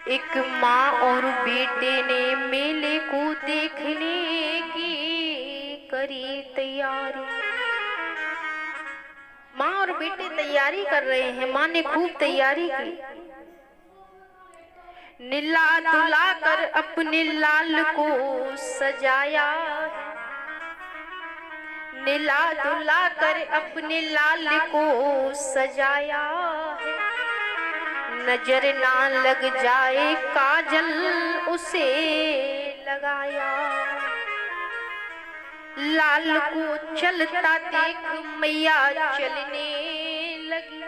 एक माँ और बेटे ने मेले को देखने की करी तैयारी। माँ और बेटे तैयारी कर रहे हैं। माँ ने खूब तैयारी की, नीला दुला कर अपने लाल को सजाया, नीला दुला कर अपने लाल को सजाया। नजर ना लग जाए काजल उसे लगाया। लाल को चलता देख मैया चलने लगी,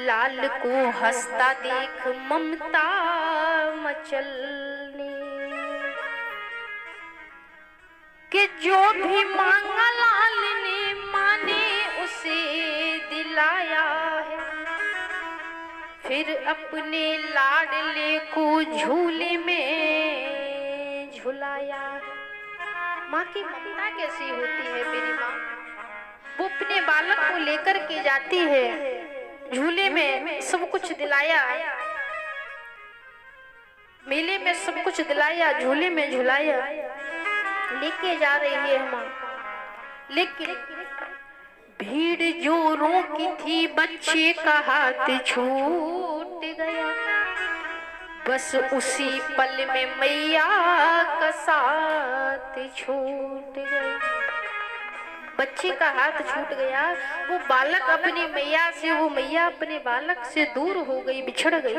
लाल को हंसता देख ममता मचलने। कि जो भी मांगा लाल ने माँ ने उसे दिलाया है। फिर अपने लाडले को झूले में झुलाया। माँ की ममता कैसी होती है मेरी माँ। वो अपने बालक को लेकर के जाती है, झूले में सब कुछ दिलाया, मेले में सब कुछ दिलाया, झूले में झुलाया, लेके जा रही है माँ। लेकिन भीड़ जोरों की थी, बच्चे का हाथ छूट गया। बस उसी पल में मैया का साथ छूट गया। बच्चे का हाथ छूट गया। वो बालक अपनी मैया से, वो मैया अपने बालक से दूर हो गई, बिछड़ गई।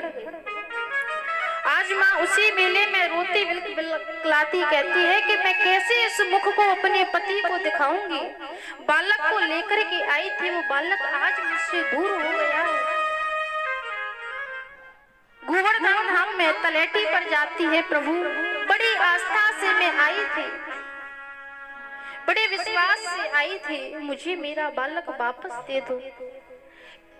आज माँ उसी मेले में रोती बिलखलाती कहती है कि मैं कैसे इस मुख को अपने पति को दिखाऊंगी। बालक को लेकर के आई थी, वो बालक आज मुझसे दूर हो गया है। गोवर्धन धाम में तलेटी पर जाती है प्रभु, बड़ी आस्था से मैं आई थी, बड़े विश्वास से आई थी, मुझे मेरा बालक वापस दे दो।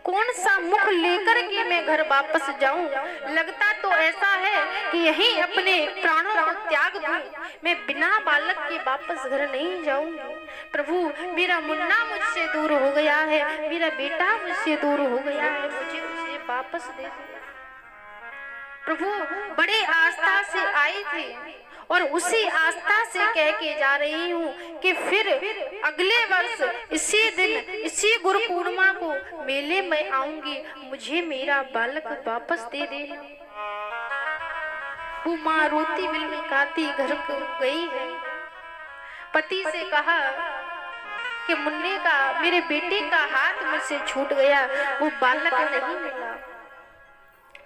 कौन सा मुख लेकर के मैं घर वापस जाऊं। लगता तो ऐसा है कि यहीं अपने प्राणों को त्याग दूं। मैं बिना बालक के वापस घर नहीं जाऊंगी। प्रभु मेरा मुन्ना मुझसे दूर हो गया है, मेरा बेटा मुझसे दूर हो गया है, मुझे उसे वापस दे दो। प्रभु बड़े आस्था से आई थी और उसी आस्था से कह के जा रही हूँ कि फिर अगले वर्ष इसी दिन, इसी गुरु पूर्णिमा को मेले में आऊंगी, मुझे मेरा बालक वापस दे देना। वो माँ रोती बिलखलाती घर को गई है। पति से कहा कि मुन्ने का, मेरे बेटे का हाथ मुझसे छूट गया, वो बालक नहीं मिला।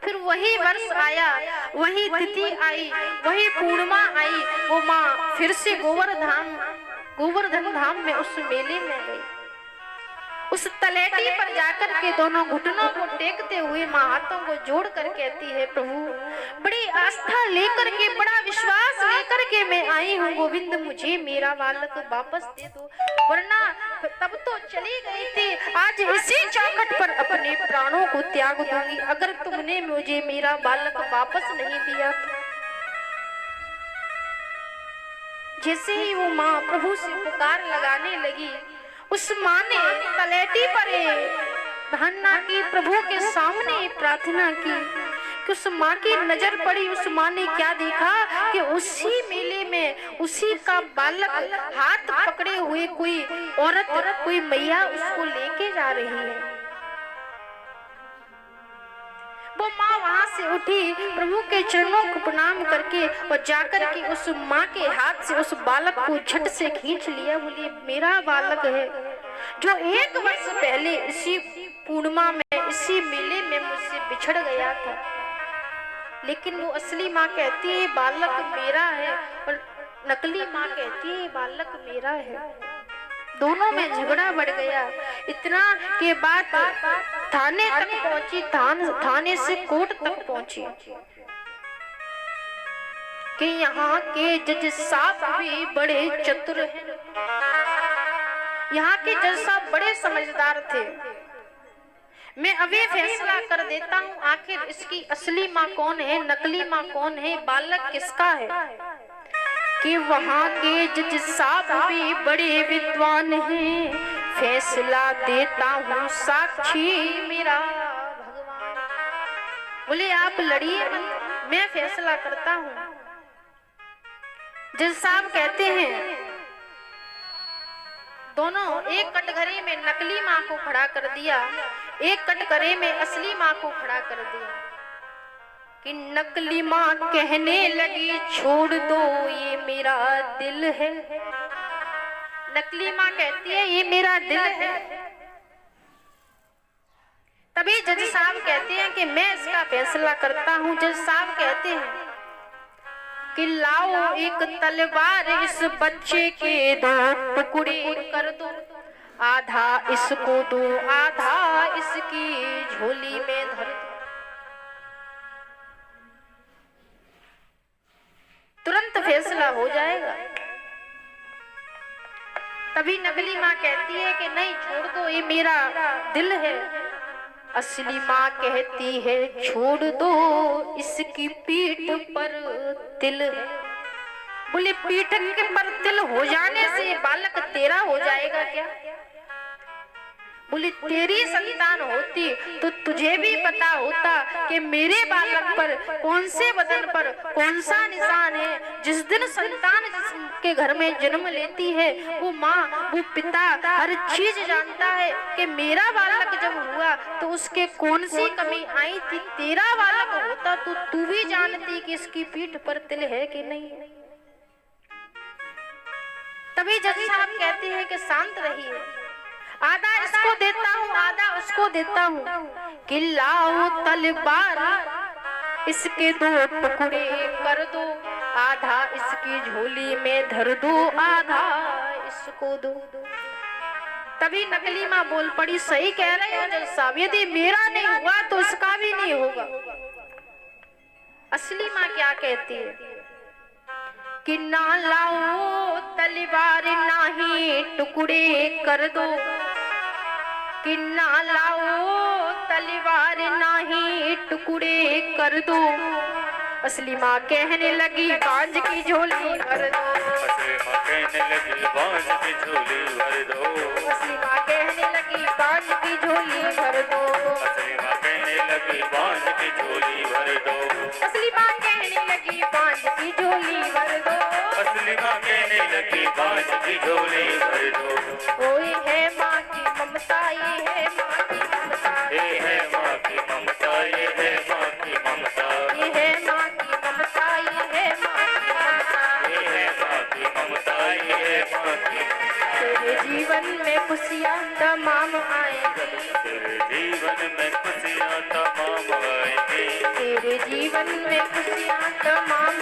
फिर वही वर्ष आया, वही तिथि आई, वही पूर्णिमा आई। वो माँ फिर से गोवर्धन धाम में उस मेले में गई। उस तलेटी पर जाकर के दोनों घुटनों को टेकते हुए माँ हाथों को जोड़ कर कहती है, प्रभु बड़ी आस्था लेकर के, बड़ा विश्वास लेकर के मैं आई हूँ। गोविंद मुझे मेरा बालक वापस दे दो, वरना तब तो चली गई थी, आज इसी चौखट पर अपने प्राणों को त्याग दूंगी अगर तुमने मुझे मेरा बालक वापस नहीं दिया। जैसे ही वो माँ प्रभु से पुकार लगाने लगी, उस माँ ने तलेटी पर धारणा की, प्रभु के सामने प्रार्थना की कि उस माँ की नजर पड़ी। उस माँ ने क्या देखा कि उसी मेले में उसी का बालक हाथ पकड़े हुए कोई औरत, कोई मैया उसको लेके जा रही है। वो माँ वहां से उठी, प्रभु के चरणों को प्रणाम करके और जाकर के उस माँ के हाथ से उस बालक को झट से खींच लिया। बोली मेरा बालक है जो 1 वर्ष पहले इसी पूर्णिमा में, इसी मेले में मुझसे बिछड़ गया था। लेकिन वो असली माँ कहती है बालक मेरा है और नकली माँ कहती है बालक मेरा है। दोनों में झगड़ा बढ़ गया। इतना के बाद थाने तक पहुंची, थाने से कोर्ट तक पहुंची कि यहाँ के जज साहब भी बड़े चतुर हैं। यहाँ के जज साहब बड़े समझदार थे। मैं अभी फैसला कर देता हूँ आखिर इसकी असली माँ कौन है, नकली माँ कौन है, बालक किसका है। कि वहाँ के जज साहब भी बड़े विद्वान हैं, फैसला देता हूँ साक्षी मेरा भगवान। बोले आप लड़िए मत, मैं फैसला करता हूं। जज साहब कहते हैं दोनों एक कटघरे में नकली माँ को खड़ा कर दिया, एक कटघरे में असली माँ को खड़ा कर दिया कि नकली माँ कहने लगी छोड़ दो ये मेरा दिल है। नकली माँ कहती है ये मेरा दिल है। तभी जज साहब कहते हैं कि मैं इसका फैसला करता हूं। जज साहब कहते हैं कि लाओ एक तलवार इस बच्चे के दो टुकड़े कर दो, आधा इसको दो आधा इसकी झोली में धर दो। तुरंत फैसला हो जाएगा। तभी नकली माँ कहती है कि नहीं छोड़ दो ये मेरा दिल है। असली माँ कहती है छोड़ दो इसकी पीठ पर तिल है। बोले पीठ के पर तिल हो जाने से बालक तेरा हो जाएगा क्या? बोले तेरी संतान होती तो तुझे भी पता होता कि मेरे बालक पर कौन से बदन पर कौन सा निशान है। जिस दिन संतान के घर में जन्म लेती है वो माँ वो पिता हर चीज जानता है कि मेरा बालक जब हुआ तो उसके कौन सी कमी आई थी। तेरा बालक होता तो तू भी जानती कि इसकी पीठ पर तिल है कि नहीं है। तभी जज साहब कहते हैं कि शांत रहिए, आधा इसको देता हूँ आधा उसको देता हूँ कि लाओ तलवार इसके दो टुकड़े कर दो, आधा इसकी झोली में धर दो आधा इसको दो। तभी नकली माँ बोल पड़ी सही कह रहे हो जज साहब, यदि मेरा नहीं हुआ तो उसका भी नहीं होगा। असली माँ क्या कहती है कि ना लाओ तलवार ना ही टुकड़े कर दो, कि ना लाओ तलवार ना ही टुकड़े कर दो। असली माँ कहने लगी बांझ की झोली भर दो। असली माँ कहने लगी बांझ की झोली भर दो। असली माँ कहने लगी बांझ की झोली भर दो। असली माँ कहने लगी बांझ की झोली भर दो। असली माँ कहने लगी बांझ की झोली भर दो। असली माँ कहने लगी बांझ की झोली भर दो। ओए है माँ की ममता, ये है माँ की ममता, ये है माँ की ममता, ये है माँ की ममता, ये है माँ की ममता, ये है माँ की ममता, ये है माँ की ममता, ये है माँ की। तेरे जीवन में खुशियाँ तमाम आएंगी, तेरे जीवन में खुशियाँ तमाम आएंगी, तेरे जीवन में खुशियाँ तमाम